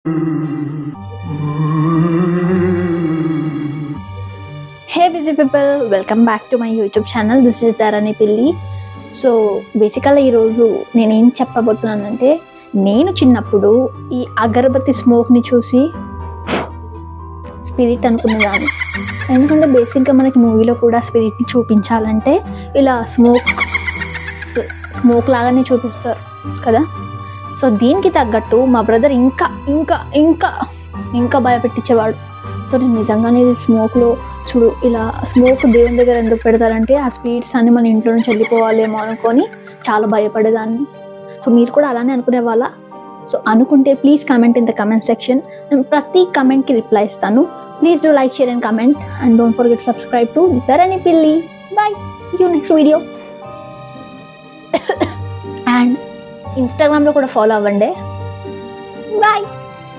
Hey busy people, welcome back to my YouTube channel. This is Dharani Pilli. So బేసికల్గా ఈరోజు నేనేం చెప్పబోతున్నానంటే, నేను చిన్నప్పుడు ఈ అగరబత్తి స్మోక్ని చూసి స్పిరిట్ అనుకునేదాన్ని. ఎందుకంటే బేసిక్గా మనకి మూవీలో కూడా స్పిరిట్ని చూపించాలంటే ఇలా స్మోక్ లాగానే చూపిస్తారు కదా. సో దీనికి తగ్గట్టు మా బ్రదర్ ఇంకా ఇంకా ఇంకా ఇంకా భయపెట్టించేవాడు. సో నేను నిజంగానే ఇది స్మోక్లో చూడు, ఇలా స్మోక్ దేవుని దగ్గర ఎందుకు పెడతారంటే ఆ స్పీడ్స్ అన్ని మన ఇంట్లో నుంచి వెళ్ళిపోవాలేమో అనుకొని చాలా భయపడేదాన్ని. సో మీరు కూడా అలానే అనుకునే వాళ్ళ? సో అనుకుంటే please comment in the comment section. నేను ప్రతి కమెంట్కి రిప్లై ఇస్తాను. Please do like, share and comment and don't forget subscribe to Dharani Pilli. Bye, see you next video. And ఇన్స్టాగ్రామ్లో కూడా ఫాలో అవ్వండి. బాయ్.